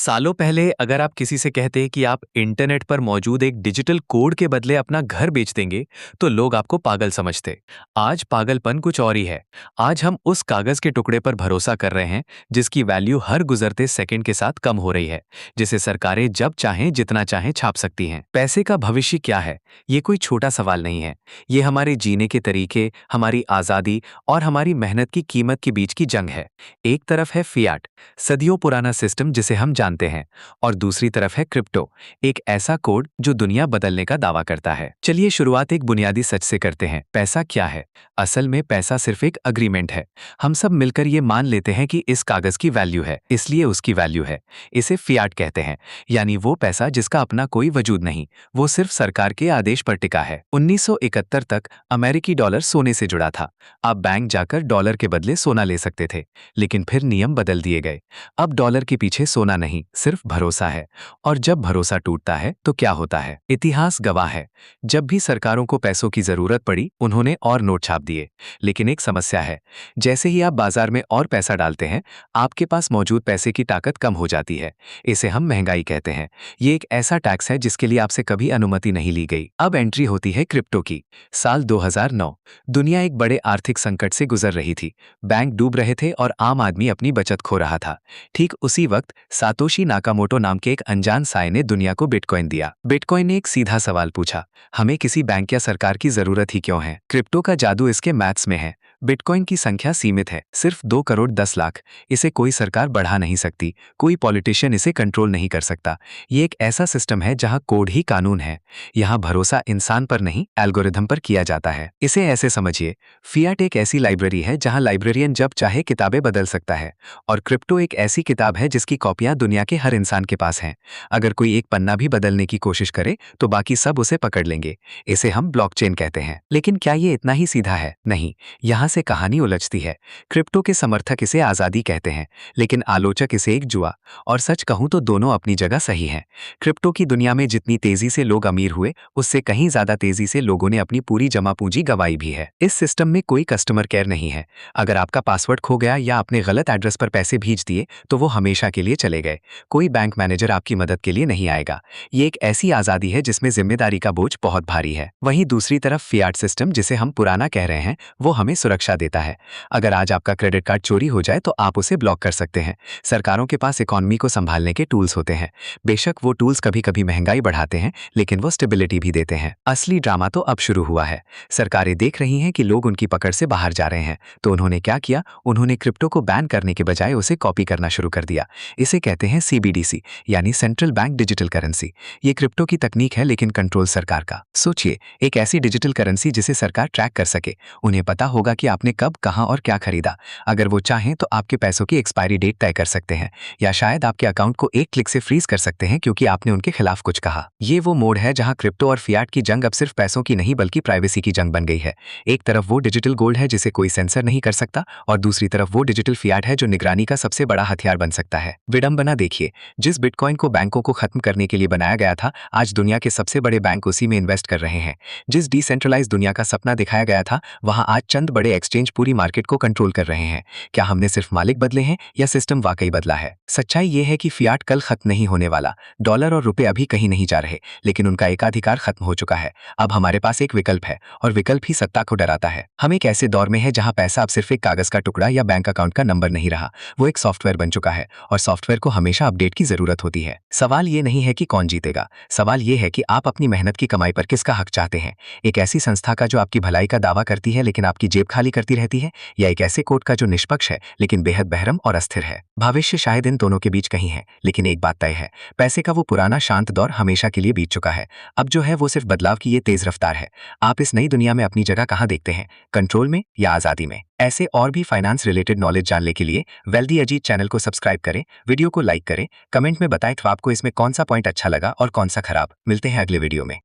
सालों पहले अगर आप किसी से कहते कि आप इंटरनेट पर मौजूद एक डिजिटल कोड के बदले अपना घर बेच देंगे, तो लोग आपको पागल समझते। आज पागलपन कुछ और ही है। आज हम उस कागज के टुकड़े पर भरोसा कर रहे हैं, जिसकी वैल्यू हर गुजरते सेकंड के साथ कम हो रही है, जिसे सरकारें जब चाहें जितना चाहें छाप सकती हैं। पैसे का भविष्य क्या है, ये कोई छोटा सवाल नहीं है। ये हमारे जीने के तरीके, हमारी आज़ादी और हमारी मेहनत की कीमत के बीच की जंग है। एक तरफ है फियाट, सदियों पुराना सिस्टम जिसे हम जानते हैं, और दूसरी तरफ है क्रिप्टो, एक ऐसा कोड जो दुनिया बदलने का दावा करता है। चलिए शुरुआत एक बुनियादी सच से करते हैं। पैसा क्या है? असल में पैसा सिर्फ एक अग्रीमेंट है। हम सब मिलकर ये मान लेते हैं कि इस कागज की वैल्यू है, इसलिए उसकी वैल्यू है। इसे फियाट कहते हैं, यानी वो पैसा जिसका अपना कोई वजूद नहीं, वो सिर्फ सरकार के आदेश पर टिका है। 1971 तक अमेरिकी डॉलर सोने से जुड़ा था। आप बैंक जाकर डॉलर के बदले सोना ले सकते थे, लेकिन फिर नियम बदल दिए गए। अब डॉलर के पीछे सोना नहीं, सिर्फ भरोसा है। और जब भरोसा टूटता है तो क्या होता है? इतिहास गवाह है। जब भी सरकारों को पैसों की जरूरत पड़ी, उन्होंने और नोट छाप दिए। लेकिन एक समस्या है, जैसे ही आप बाजार में और पैसा डालते हैं, आपके पास मौजूद पैसे की ताकत कम हो जाती है। इसे हम महंगाई कहते हैं। ये एक ऐसा टैक्स है जिसके लिए आपसे कभी अनुमति नहीं ली गई। अब एंट्री होती है क्रिप्टो की। साल 2009, दुनिया एक बड़े आर्थिक संकट से गुजर रही थी। बैंक डूब रहे थे और आम आदमी अपनी बचत खो रहा था। ठीक उसी वक्त सातोशी नाकामोटो नाम के एक अनजान साए ने दुनिया को बिटकॉइन दिया। बिटकॉइन ने एक सीधा सवाल पूछा, हमें किसी बैंक या सरकार की जरूरत ही क्यों है? क्रिप्टो का जादू इसके मैथ्स में है। बिटकॉइन की संख्या सीमित है, सिर्फ 2 करोड़ 10 लाख। इसे कोई सरकार बढ़ा नहीं सकती, कोई पॉलिटिशियन इसे कंट्रोल नहीं कर सकता। ये एक ऐसा सिस्टम है जहां कोड ही कानून है। यहाँ भरोसा इंसान पर नहीं, एल्गोरिथम पर किया जाता है। इसे ऐसे समझिए, फियाट एक ऐसी लाइब्रेरी है जहां लाइब्रेरियन जब चाहे किताबें बदल सकता है, और क्रिप्टो एक ऐसी किताब है जिसकी कॉपियां दुनिया के हर इंसान के पास हैं। अगर कोई एक पन्ना भी बदलने की कोशिश करे तो बाकी सब उसे पकड़ लेंगे। इसे हम ब्लॉकचेन कहते हैं। लेकिन क्या ये इतना ही सीधा है? नहीं, यहाँ से कहानी उलझती है। क्रिप्टो के समर्थक इसे आज़ादी कहते हैं, लेकिन आलोचक इसे एक जुआ। और सच कहूं तो दोनों अपनी जगह सही हैं। क्रिप्टो की दुनिया में जितनी तेजी से लोग अमीर हुए, उससे कहीं ज्यादा तेजी से लोगों ने अपनी पूरी जमा पूंजी गंवाई भी है। इस सिस्टम में कोई कस्टमर केयर नहीं है। अगर आपका पासवर्ड खो गया या आपने गलत एड्रेस पर पैसे भेज दिए, तो वो हमेशा के लिए चले गए। कोई बैंक मैनेजर आपकी मदद के लिए नहीं आएगा। ये एक ऐसी आज़ादी है जिसमें जिम्मेदारी का बोझ बहुत भारी है। वहीं दूसरी तरफ फियाट सिस्टम, जिसे हम पुराना कह रहे हैं, वो हमें सुरक्षा देता है। अगर आज आपका क्रेडिट कार्ड चोरी हो जाए तो आप उसे ब्लॉक कर सकते हैं। सरकारों के पास इकोनॉमी को संभालने के टूल्स होते हैं। बेशक वो टूल्स कभी कभी महंगाई बढ़ाते हैं, लेकिन वो स्टेबिलिटी भी देते हैं। असली ड्रामा तो अब शुरू हुआ है। सरकारें देख रही हैं कि लोग उनकी पकड़ से बाहर जा रहे हैं, तो उन्होंने क्या किया? उन्होंने क्रिप्टो को बैन करने के बजाय उसे कॉपी करना शुरू कर दिया। इसे कहते हैं सीबीडीसी, यानी सेंट्रल बैंक डिजिटल करेंसी। ये क्रिप्टो की तकनीक है, लेकिन कंट्रोल सरकार का। सोचिए, एक ऐसी डिजिटल करेंसी जिसे सरकार ट्रैक कर सके। उन्हें पता होगा कि आपने कब, कहां और क्या खरीदा। अगर वो चाहें तो आपके पैसों की एक्सपायरी डेट तय कर सकते हैं, या शायद आपके अकाउंट को एक क्लिक से फ्रीज कर सकते हैं क्योंकि आपने उनके खिलाफ कुछ कहा। ये वो मोड है जहां क्रिप्टो और फियाट की जंग अब सिर्फ पैसों की नहीं बल्कि प्राइवेसी की जंग बन गई है। एक तरफ वो डिजिटल गोल्ड है जिसे कोई सेंसर नहीं कर सकता, और दूसरी तरफ वो डिजिटल फियाट है जो निगरानी का सबसे बड़ा हथियार बन सकता है। विडंबना देखिए, जिस बिटकॉइन को बैंकों को खत्म करने के लिए बनाया गया था, आज दुनिया के सबसे बड़े बैंक उसी में इन्वेस्ट कर रहे हैं। जिस डिसेंट्रलाइज दुनिया का सपना दिखाया गया था, वहां आज चंद बड़े एक्सचेंज पूरी मार्केट को कंट्रोल कर रहे हैं। क्या हमने सिर्फ मालिक बदले हैं या सिस्टम वाकई बदला है? सच्चाई यह है कि फियाट कल खत्म नहीं होने वाला। डॉलर और रुपए अभी कहीं नहीं जा रहे, लेकिन उनका एकाधिकार खत्म हो चुका है। अब हमारे पास एक विकल्प है, और विकल्प ही सत्ता को डराता है। हम एक ऐसे दौर में है जहां पैसा अब सिर्फ एक कागज का टुकड़ा या बैंक अकाउंट का नंबर नहीं रहा, वो एक सॉफ्टवेयर बन चुका है, और सॉफ्टवेयर को हमेशा अपडेट की जरूरत होती है। सवाल ये नहीं है कि कौन जीतेगा, सवाल ये है कि आप अपनी मेहनत की कमाई पर किसका हक चाहते हैं। एक ऐसी संस्था का जो आपकी भलाई का दावा करती है लेकिन आपकी जेब खाली करती रहती है, या एक ऐसे कोर्ट का जो निष्पक्ष है लेकिन बेहद बहरम और अस्थिर है। भविष्य शायद इन दोनों के बीच कहीं है, लेकिन एक बात तय है, पैसे का वो पुराना शांत दौर हमेशा के लिए बीत चुका है। अब जो है वो सिर्फ बदलाव की ये तेज रफ्तार है। आप इस नई दुनिया में अपनी जगह कहाँ देखते हैं, कंट्रोल में या आजादी में? ऐसे और भी फाइनेंस रिलेटेड नॉलेज जानने के लिए वेल्दी अजीत चैनल को सब्सक्राइब करें, वीडियो को लाइक करें, कमेंट में बताएं तो आपको इसमें कौन सा पॉइंट अच्छा लगा और कौन सा खराब। मिलते हैं अगले वीडियो में।